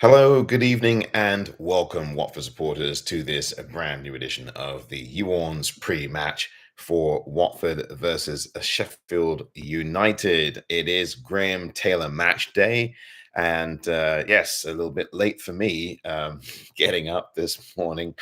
Hello, good evening, and welcome, Watford supporters, to this brand new edition of the Orns pre-match for Watford versus Sheffield United. It is Graham Taylor match day, and yes, a little bit late for me getting up this morning,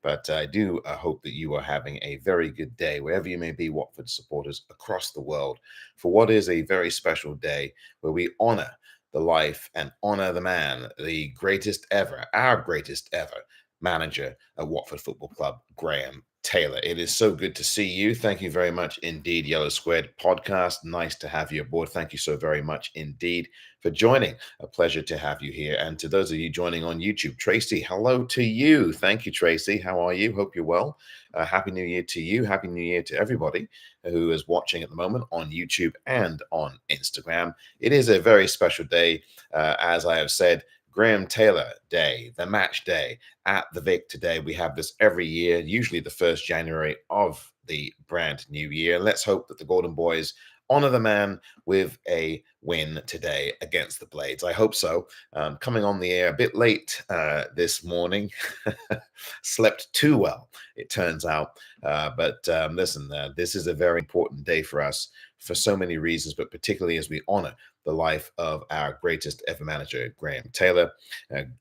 but I do hope that you are having a very good day, wherever you may be, Watford supporters across the world, for what is a very special day where we honor the life and honor the man, the greatest ever, our greatest ever manager at Watford Football Club, Graham Taylor. It is so good to see you. Thank you very much indeed, Yellow Squared Podcast. Nice to have you aboard. Thank you so very much indeed for joining. A pleasure to have you here. And to those of you joining on YouTube, Tracy, hello to you. Thank you, Tracy. How are you? Hope you're well. Happy New Year to you. Happy New Year to everybody who is watching at the moment on YouTube and on Instagram. It is a very special day, as I have said. Graham Taylor Day, the match day at the Vic today. We have this every year, usually the 1st January of the brand new year. Let's hope that the Golden Boys honor the man with a win today against the Blades. I hope so. Coming on the air a bit late this morning. Slept too well, it turns out. But listen, this is a very important day for us for so many reasons, but particularly as we honor the life of our greatest ever manager, Graham Taylor.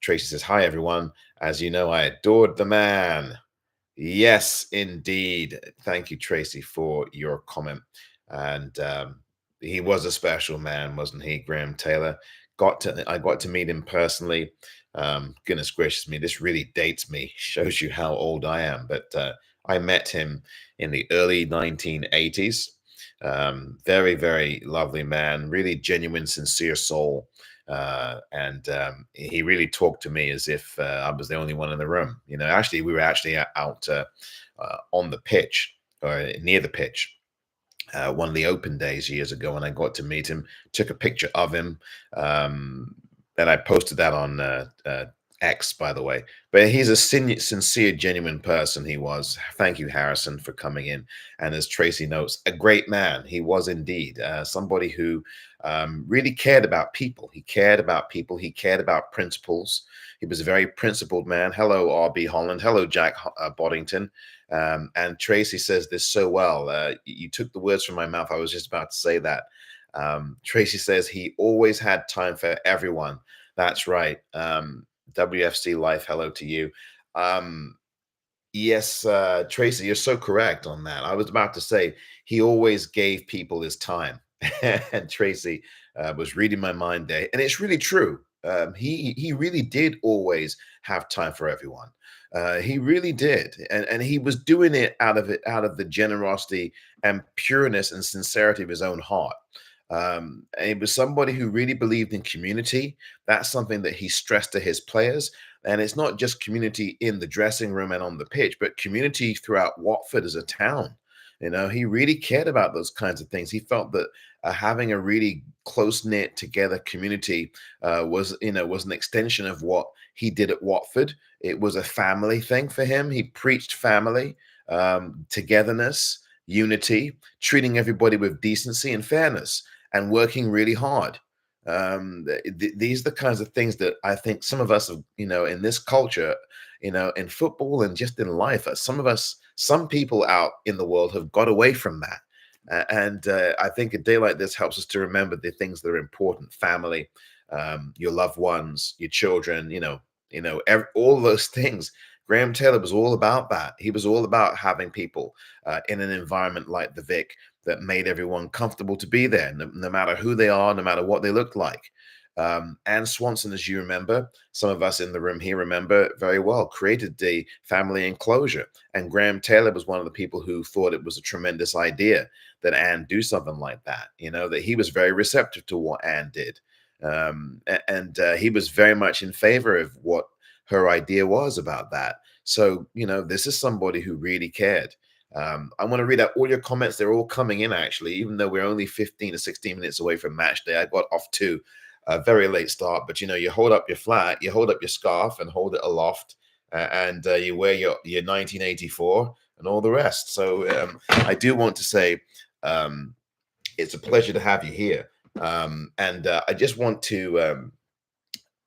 Tracy says, hi, everyone. As you know, I adored the man. Yes, indeed. Thank you, Tracy, for your comment. And he was a special man, wasn't he, Graham Taylor? I got to meet him personally. Goodness gracious me, this really dates me. Shows you how old I am. But I met him in the early 1980s. Very, very lovely man, really genuine, sincere soul. And he really talked to me as if I was the only one in the room. You know, actually, we were actually out on the pitch or near the pitch. One of the open days years ago, and I got to meet him, took a picture of him, and I posted that on X, by the way. But he's a sincere, genuine person. He was. Thank you, Harrison, for coming in. And as Tracy notes, a great man. He was indeed somebody who really cared about people. He cared about people. He cared about principles. He was a very principled man. Hello, R.B. Holland. Hello, Jack Boddington. And Tracy says this so well. You took the words from my mouth. I was just about to say that. Tracy says he always had time for everyone. That's right. WFC Life, hello to you. Yes, Tracy, you're so correct on that. I was about to say he always gave people his time. And Tracy was reading my mind there. And it's really true. He really did always have time for everyone. He really did, and he was doing it out of the generosity and pureness and sincerity of his own heart. And he was somebody who really believed in community. That's something that he stressed to his players. And it's not just community in the dressing room and on the pitch, but community throughout Watford as a town. You know, he really cared about those kinds of things. He felt that having a really close knit together community was an extension of what he did at Watford. It was a family thing for him. He preached family, togetherness, unity, treating everybody with decency and fairness, and working really hard. These are the kinds of things that I think some of us, in this culture, in football and just in life, some people out in the world have got away from that. And I think a day like this helps us to remember the things that are important: family, your loved ones, your children, all those things. Graham Taylor was all about that. He was all about having people in an environment like the Vic that made everyone comfortable to be there, no matter who they are, no matter what they look like. Anne Swanson, as you remember, some of us in the room here remember very well, created the family enclosure. And Graham Taylor was one of the people who thought it was a tremendous idea that Anne do something like that, that he was very receptive to what Anne did. And he was very much in favor of what her idea was about that. So, this is somebody who really cared. I want to read out all your comments. They're all coming in, actually, even though we're only 15 to 16 minutes away from match day. I got off to a very late start, but you hold up your flag, you hold up your scarf and hold it aloft, and you wear your 1984 and all the rest. So I do want to say it's a pleasure to have you here. And I just want to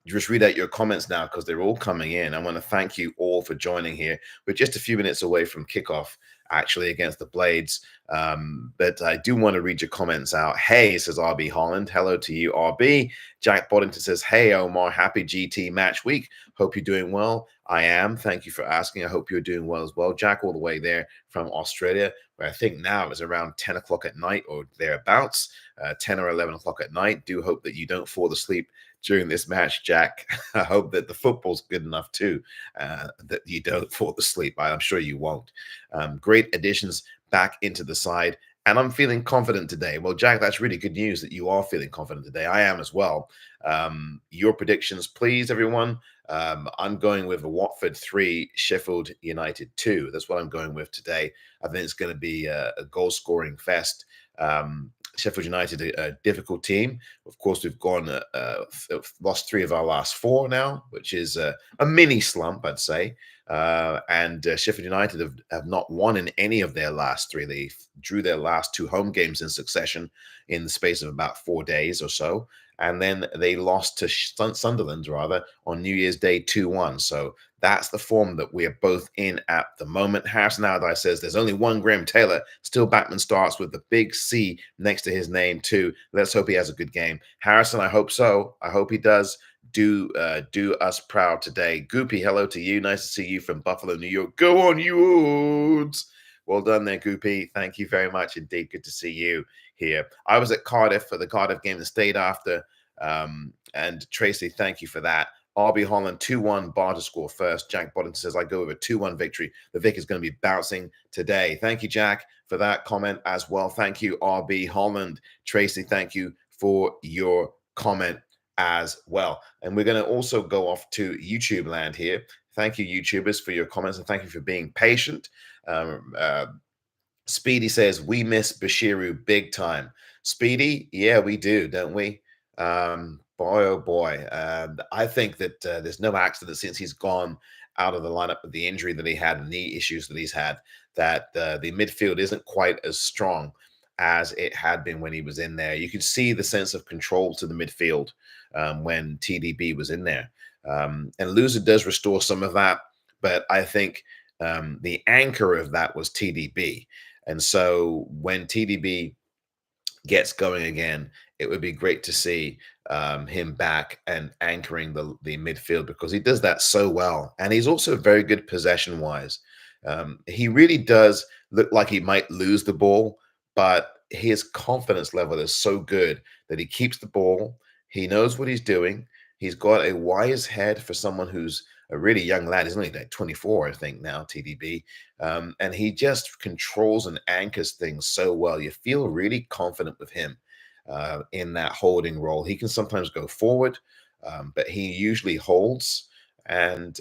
just read out your comments now because they're all coming in. I want to thank you all for joining here. We're just a few minutes away from kickoff, actually, against the Blades. But I do want to read your comments out. Hey, says RB Holland. Hello to you, RB. Jack Boddington says, hey, Omar, happy GT match week. Hope you're doing well. I am. Thank you for asking. I hope you're doing well as well. Jack, all the way there from Australia, where I think now is around 10 o'clock at night or thereabouts, 10 or 11 o'clock at night. Do hope that you don't fall asleep during this match, Jack. I hope that the football's good enough too, that you don't fall asleep. I'm sure you won't. Great additions back into the side, and I'm feeling confident today. Well, Jack, that's really good news that you are feeling confident today. I am as well. Your predictions, please, everyone. I'm going with a Watford 3, Sheffield United 2. That's what I'm going with today. I think it's going to be a goal-scoring fest. Sheffield United, a difficult team. Of course, we've lost 3 of our last 4 now, which is a mini slump, I'd say. And Sheffield United have not won in any of their last 3. They drew their last 2 home games in succession in the space of about 4 days or so. And then they lost to Sunderland, rather, on New Year's Day 2-1. So that's the form that we are both in at the moment. Harrison Allardyce says there's only one Graham Taylor. Still Backman starts with the big C next to his name too. Let's hope he has a good game. Harrison, I hope so. I hope he does. Do us proud today. Goopy, hello to you. Nice to see you from Buffalo, New York. Go on, Utes. Well done there, Goopy. Thank you very much indeed. Good to see you here. I was at Cardiff for the Cardiff game that stayed after. And Tracy, thank you for that. RB Holland 2-1, bar to score first. Jack Boddington says, I go with a 2-1 victory. The Vic is going to be bouncing today. Thank you, Jack, for that comment as well. Thank you, RB Holland. Tracy, thank you for your comment as well. And we're going to also go off to YouTube land here. Thank you, YouTubers, for your comments, and thank you for being patient. Speedy says, we miss Bashiru big time. Speedy, yeah, we do, don't we? Boy, oh boy. I think that there's no accident since he's gone out of the lineup with the injury that he had and knee issues that he's had, that the midfield isn't quite as strong as it had been when he was in there. You could see the sense of control to the midfield when TDB was in there. And Loser does restore some of that, but I think the anchor of that was TDB. And so when TDB gets going again, it would be great to see him back and anchoring the midfield, because he does that so well. And he's also very good possession-wise. He really does look like he might lose the ball, but his confidence level is so good that he keeps the ball. He knows what he's doing. He's got a wise head for someone who's a really young lad. He's only like 24, I think, now, TDB. And he just controls and anchors things so well. You feel really confident with him in that holding role. He can sometimes go forward, but he usually holds. And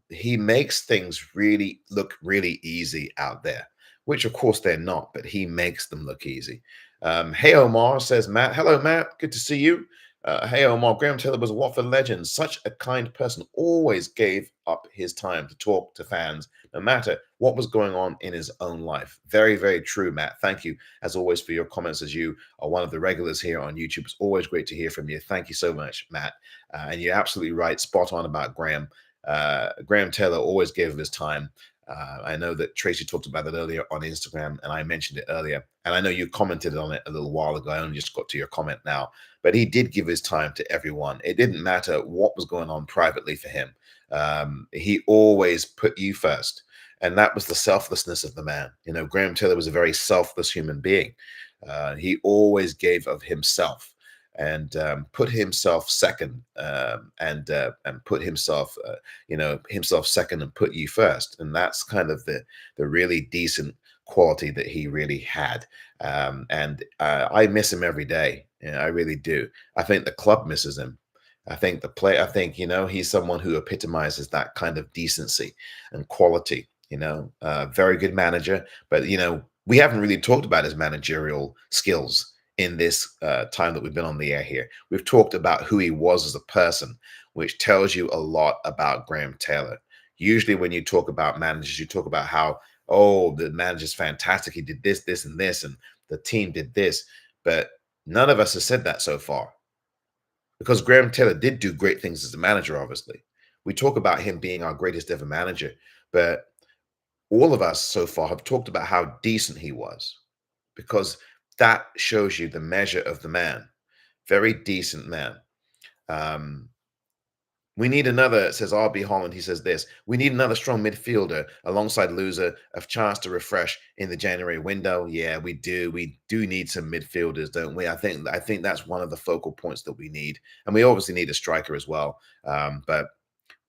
he makes things really look really easy out there, which, of course, they're not, but he makes them look easy. Hey, Omar, says Matt. Hello, Matt. Good to see you. Hey, Omar, Graham Taylor was a Watford legend. Such a kind person. Always gave up his time to talk to fans, no matter what was going on in his own life. Very, very true, Matt. Thank you, as always, for your comments, as you are one of the regulars here on YouTube. It's always great to hear from you. Thank you so much, Matt. And you're absolutely right, spot on about Graham. Graham Taylor always gave his time. I know that Tracy talked about it earlier on Instagram, and I mentioned it earlier. And I know you commented on it a little while ago. I only just got to your comment now. But he did give his time to everyone. It didn't matter what was going on privately for him. He always put you first. And that was the selflessness of the man. You know, Graham Taylor was a very selfless human being. He always gave of himself and put himself second, and put himself, himself second and put you first. And that's kind of the really decent quality that he really had. And I miss him every day. Yeah, I really do. I think the club misses him. I think he's someone who epitomizes that kind of decency and quality, very good manager. But, we haven't really talked about his managerial skills in this time that we've been on the air here. We've talked about who he was as a person, which tells you a lot about Graham Taylor. Usually when you talk about managers, you talk about how, oh, the manager's fantastic. He did this, this, and this, and the team did this. But none of us has said that so far. because Graham Taylor did do great things as a manager, obviously. We talk about him being our greatest ever manager, but all of us so far have talked about how decent he was, because that shows you the measure of the man. Very decent man. Um, we need another, says RB Holland. He says this: we need another strong midfielder alongside Loser, a chance to refresh in the January window. Yeah, we do. We do need some midfielders, don't we? I think that's one of the focal points that we need, and we obviously need a striker as well. But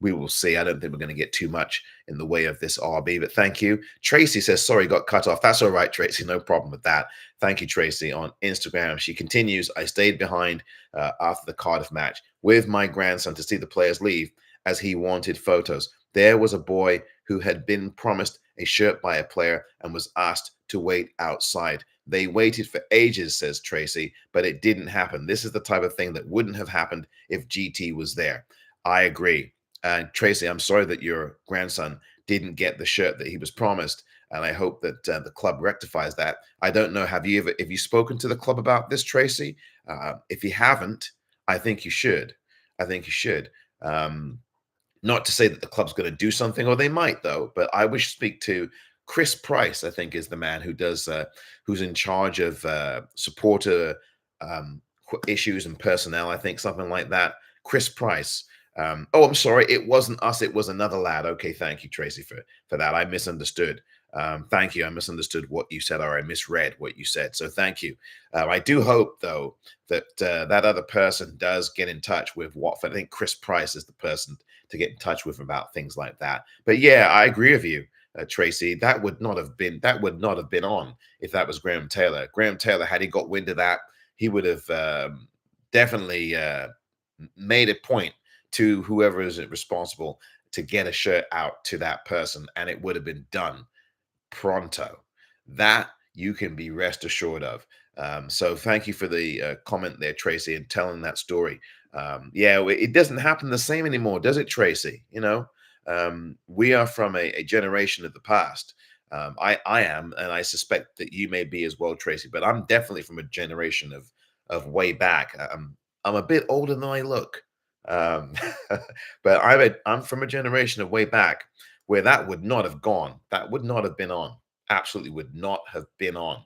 we will see. I don't think we're going to get too much in the way of this RB, but thank you. Tracy says, sorry, got cut off. That's all right, Tracy. No problem with that. Thank you, Tracy, on Instagram. She continues, I stayed behind after the Cardiff match with my grandson to see the players leave as he wanted photos. There was a boy who had been promised a shirt by a player and was asked to wait outside. They waited for ages, says Tracy, but it didn't happen. This is the type of thing that wouldn't have happened if GT was there. I agree. And Tracy, I'm sorry that your grandson didn't get the shirt that he was promised, and I hope that the club rectifies that. I don't know. Have you spoken to the club about this, Tracy? If you haven't, I think you should. I think you should. Not to say that the club's going to do something, or they might, though. But I wish to speak to Chris Price. I think is the man who does, who's in charge of supporter issues and personnel. I think something like that. Chris Price. Oh, I'm sorry. It wasn't us. It was another lad. Okay, thank you, Tracy, for that. I misunderstood. Thank you. I misunderstood what you said, or I misread what you said. So thank you. I do hope, though, that that other person does get in touch with Watford. I think Chris Price is the person to get in touch with about things like that. But yeah, I agree with you, Tracy. That would not have been on if that was Graham Taylor. Graham Taylor, had he got wind of that, he would have definitely made a point to whoever is responsible to get a shirt out to that person, and it would have been done pronto. That you can be rest assured of. So thank you for the comment there, Tracy, and telling that story. Yeah, it doesn't happen the same anymore, does it, Tracy? We are from a generation of the past. I am, and I suspect that you may be as well, Tracy. But I'm definitely from a generation of way back. I'm a bit older than I look. Um, but I'm from a generation of way back where that would not have gone. That would not have been on. Absolutely would not have been on.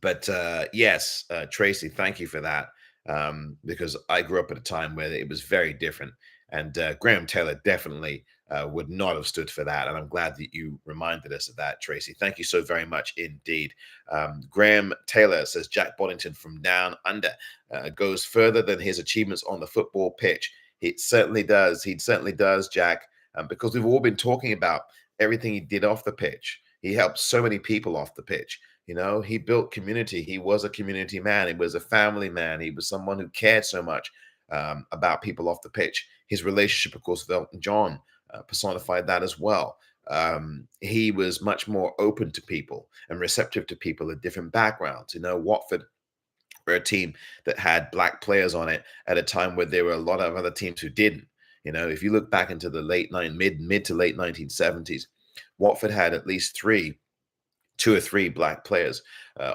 But yes, Tracy, thank you for that. Because I grew up at a time where it was very different. And Graham Taylor definitely would not have stood for that. And I'm glad that you reminded us of that, Tracy. Thank you so very much indeed. Graham Taylor says Jack Boddington from Down Under goes further than his achievements on the football pitch. He certainly does. He certainly does, Jack, because we've all been talking about everything he did off the pitch. He helped so many people off the pitch. He built community. He was a community man. He was a family man. He was someone who cared so much about people off the pitch. His relationship, of course, with Elton John personified that as well. He was much more open to people and receptive to people of different backgrounds. Watford were a team that had black players on it at a time where there were a lot of other teams who didn't. If you look back into the mid to late 1970s, Watford had at least two or three black players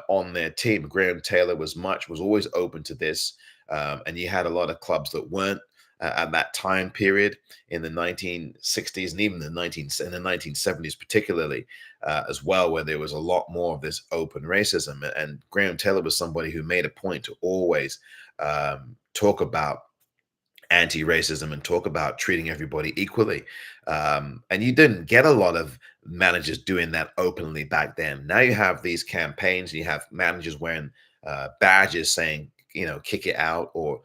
on their team. Graham Taylor was always open to this, and you had a lot of clubs that weren't at that time period in the 1960s and even in the 1970s, particularly as well, where there was a lot more of this open racism. And Graham Taylor was somebody who made a point to always talk about anti-racism and talk about treating everybody equally. And you didn't get a lot of managers doing that openly back then. Now you have these campaigns, and you have managers wearing badges saying, kick it out, or,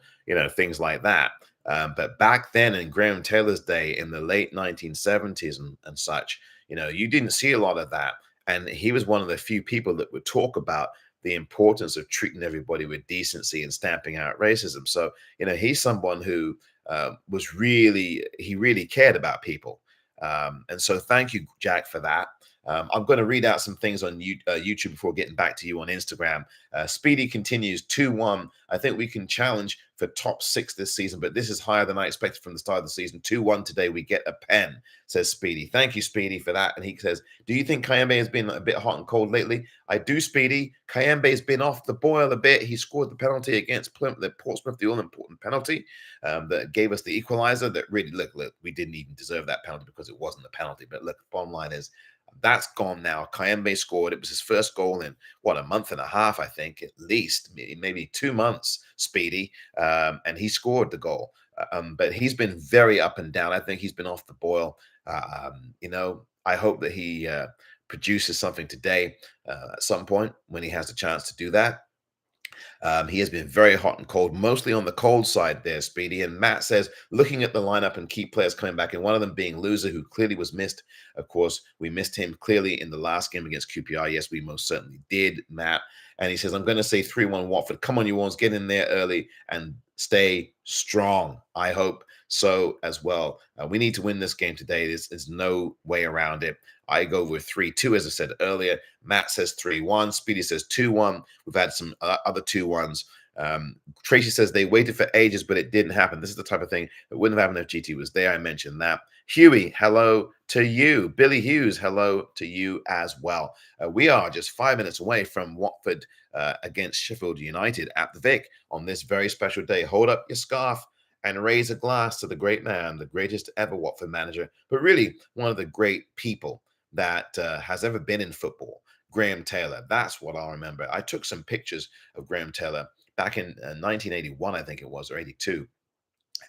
things like that. But back then in Graham Taylor's day, in the late 1970s and such, you didn't see a lot of that. And he was one of the few people that would talk about the importance of treating everybody with decency and stamping out racism. So, he's someone who he really cared about people. And so thank you, Jack, for that. I'm going to read out some things on YouTube before getting back to you on Instagram. Speedy continues 2-1. I think we can challenge for top 6 this season, but this is higher than I expected from the start of the season. 2-1 today. We get a pen, says Speedy. Thank you, Speedy, for that. And he says, do you think Kayembe has been a bit hot and cold lately? I do, Speedy. Kayembe has been off the boil a bit. He scored the penalty against Plymouth, the Portsmouth, the all-important penalty that gave us the equalizer. That really, look, we didn't even deserve that penalty because it wasn't a penalty. But look, the bottom line is, that's gone now. Kayembe scored. It was his first goal in, what, a month and a half, I think, at least, maybe 2 months, Speedy. And he scored the goal. But he's been very up and down. I think he's been off the boil. I hope that he produces something today at some point when he has the chance to do that. He has been very hot and cold, mostly on the cold side there, Speedy. And Matt says, looking at the lineup and key players coming back, and one of them being Loser, who clearly was missed. Of course, we missed him clearly in the last game against QPR. Yes, we most certainly did, Matt. And he says, I'm going to say 3-1 Watford. Come on, you ones, get in there early and stay strong. I hope so as well. We need to win this game today. There's no way around it. I go with 3-2, as I said earlier. Matt says 3-1. Speedy says 2-1. We've had some other 2-1s. Tracy says they waited for ages, but it didn't happen. This is the type of thing that wouldn't have happened if GT was there. I mentioned that. Huey, hello to you. Billy Hughes, hello to you as well. We are just 5 minutes away from Watford against Sheffield United at the Vic on this very special day. Hold up your scarf and raise a glass to the great man, the greatest ever Watford manager, but really one of the great people that has ever been in football, Graham Taylor. That's what I remember. I took some pictures of Graham Taylor back in 1981, I think it was, or 82.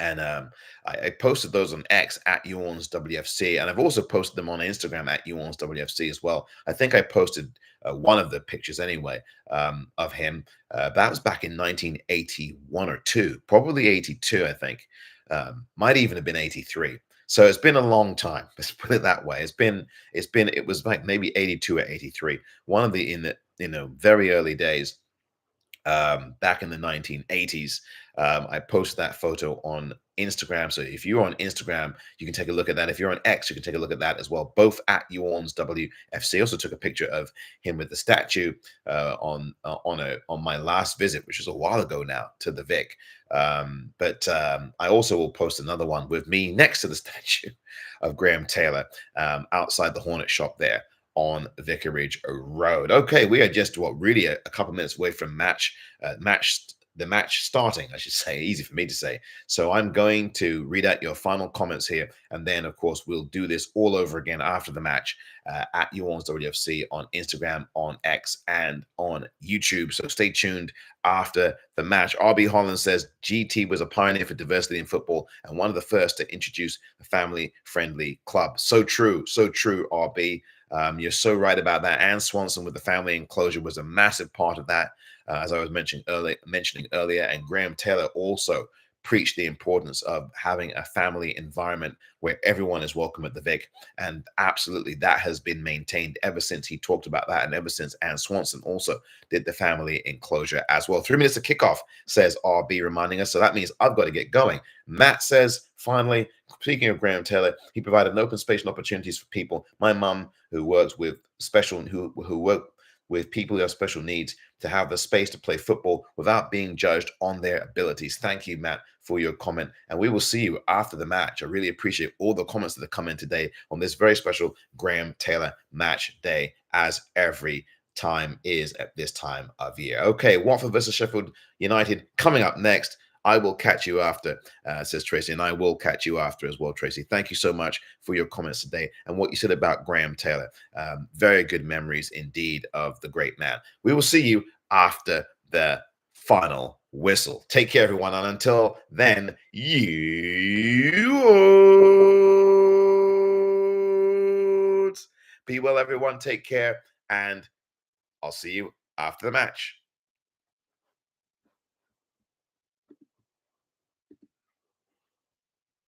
And I posted those on X at Orns WFC, and I've also posted them on Instagram at Orns WFC as well. I think I posted one of the pictures anyway of him. That was back in 1981 or 2, probably 82, I think. Might even have been 83. So it's been a long time. Let's put it that way. It was like maybe 82 or 83. One of the in the very early days. Back in the 1980s. I posted that photo on Instagram. So if you're on Instagram, you can take a look at that. If you're on X, you can take a look at that as well. Both at Orns WFC. Also took a picture of him with the statue on my last visit, which was a while ago now, to the Vic. But I also will post another one with me next to the statue of Graham Taylor outside the Hornet shop there on Vicarage Road. Okay, we are just really a couple minutes away from the match starting, I should say. Easy for me to say. So I'm going to read out your final comments here, and then of course we'll do this all over again after the match at Orns WFC on Instagram, on X, and on YouTube. So stay tuned after the match. RB Holland says GT was a pioneer for diversity in football and one of the first to introduce a family-friendly club. So true, RB. You're so right about that. Anne Swanson with the family enclosure was a massive part of that, as I was mentioning earlier. And Graham Taylor also preached the importance of having a family environment where everyone is welcome at the Vic. And absolutely, that has been maintained ever since he talked about that, and ever since Anne Swanson also did the family enclosure as well. 3 minutes to kickoff, says RB, reminding us. So that means I've got to get going. Matt says, finally, speaking of Graham Taylor, he provided an open space and opportunities for people. My mum, who works with who work with people who have special needs, to have the space to play football without being judged on their abilities. Thank you, Matt, for your comment. And we will see you after the match. I really appreciate all the comments that have come in today on this very special Graham Taylor match day, as every time is at this time of year. Okay, Watford versus Sheffield United coming up next. I will catch you after, says Tracy, and I will catch you after as well, Tracy. Thank you so much for your comments today and what you said about Graham Taylor. Very good memories indeed of the great man. We will see you after the final whistle. Take care, everyone, and until then, be well, everyone. Take care, and I'll see you after the match.